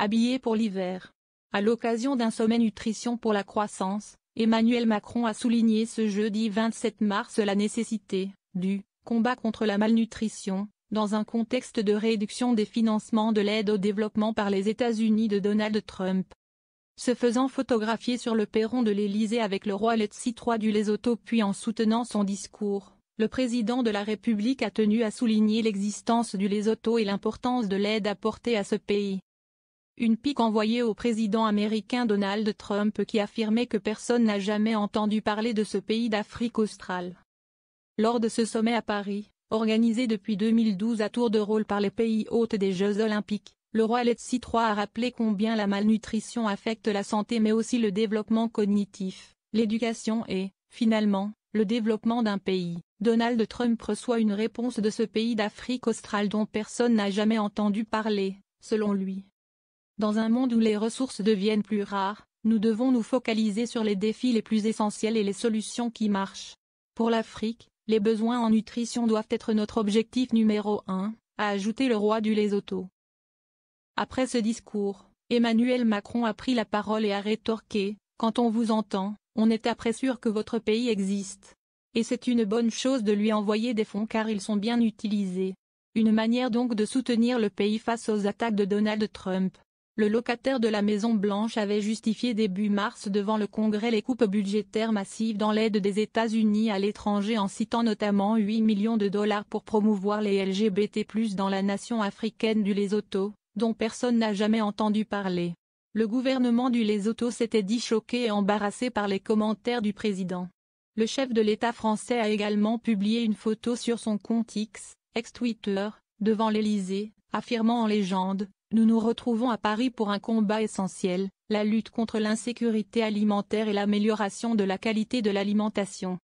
habillés pour l'hiver. À l'occasion d'un sommet nutrition pour la croissance, Emmanuel Macron a souligné ce jeudi 27 mars la nécessité du combat contre la malnutrition, dans un contexte de réduction des financements de l'aide au développement par les États-Unis de Donald Trump. Se faisant photographier sur le perron de l'Élysée avec le roi Letzi III du Lesotho puis en soutenant son discours, le président de la République a tenu à souligner l'existence du Lesotho et l'importance de l'aide apportée à ce pays. Une pique envoyée au président américain Donald Trump qui affirmait que personne n'a jamais entendu parler de ce pays d'Afrique australe. Lors de ce sommet à Paris, organisé depuis 2012 à tour de rôle par les pays hôtes des Jeux Olympiques, le roi Letzi III a rappelé combien la malnutrition affecte la santé mais aussi le développement cognitif, l'éducation et, finalement, le développement d'un pays. Donald Trump reçoit une réponse de ce pays d'Afrique australe dont personne n'a jamais entendu parler, selon lui. Dans un monde où les ressources deviennent plus rares, nous devons nous focaliser sur les défis les plus essentiels et les solutions qui marchent. Pour l'Afrique, les besoins en nutrition doivent être notre objectif numéro 1, a ajouté le roi du Lesotho. Après ce discours, Emmanuel Macron a pris la parole et a rétorqué « Quand on vous entend, on est après sûr que votre pays existe. Et c'est une bonne chose de lui envoyer des fonds car ils sont bien utilisés. » Une manière donc de soutenir le pays face aux attaques de Donald Trump. Le locataire de la Maison-Blanche avait justifié début mars devant le Congrès les coupes budgétaires massives dans l'aide des États-Unis à l'étranger en citant notamment 8 millions de dollars pour promouvoir les LGBT+ dans la nation africaine du Lesotho, dont personne n'a jamais entendu parler. Le gouvernement du Lesotho s'était dit choqué et embarrassé par les commentaires du président. Le chef de l'État français a également publié une photo sur son compte X, ex-Twitter, devant l'Élysée, affirmant en légende: nous nous retrouvons à Paris pour un combat essentiel, la lutte contre l'insécurité alimentaire et l'amélioration de la qualité de l'alimentation.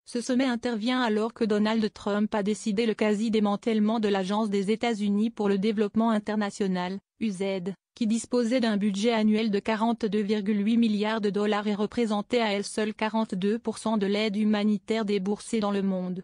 Ce sommet intervient alors que Donald Trump a décidé le quasi-démantèlement de l'Agence des États-Unis pour le développement international, USAID, qui disposait d'un budget annuel de 42,8 milliards de dollars et représentait à elle seule 42% de l'aide humanitaire déboursée dans le monde.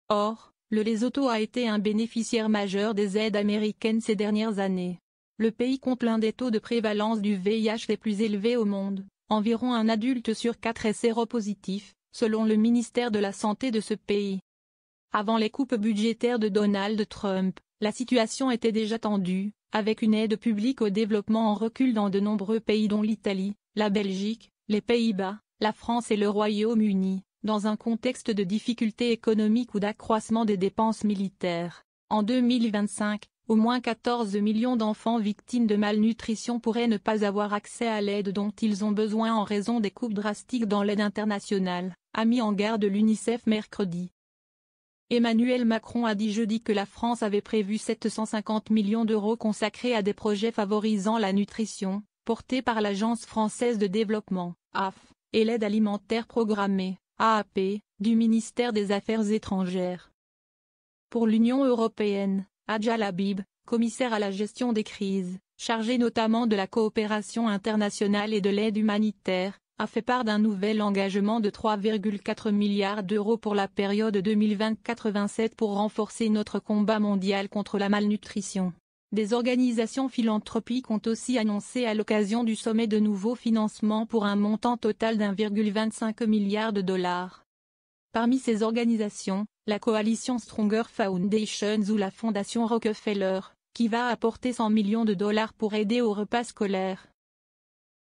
Or, le Lesotho a été un bénéficiaire majeur des aides américaines ces dernières années. Le pays compte l'un des taux de prévalence du VIH les plus élevés au monde, environ un adulte sur 4 est séropositif, selon le ministère de la Santé de ce pays. Avant les coupes budgétaires de Donald Trump, la situation était déjà tendue, avec une aide publique au développement en recul dans de nombreux pays dont l'Italie, la Belgique, les Pays-Bas, la France et le Royaume-Uni. Dans un contexte de difficultés économiques ou d'accroissement des dépenses militaires. En 2025, au moins 14 millions d'enfants victimes de malnutrition pourraient ne pas avoir accès à l'aide dont ils ont besoin en raison des coupes drastiques dans l'aide internationale, a mis en garde l'UNICEF mercredi. Emmanuel Macron a dit jeudi que la France avait prévu 750 millions d'euros consacrés à des projets favorisant la nutrition, portés par l'Agence française de développement, AF, et l'aide alimentaire programmée, AAP, du ministère des Affaires étrangères. Pour l'Union européenne, Adja Labib, commissaire à la gestion des crises, chargée notamment de la coopération internationale et de l'aide humanitaire, a fait part d'un nouvel engagement de 3,4 milliards d'euros pour la période 2024-27 pour renforcer notre combat mondial contre la malnutrition. Des organisations philanthropiques ont aussi annoncé à l'occasion du sommet de nouveaux financements pour un montant total d'1,25 milliard de dollars. Parmi ces organisations, la coalition Stronger Foundations ou la fondation Rockefeller, qui va apporter 100 millions de dollars pour aider aux repas scolaires.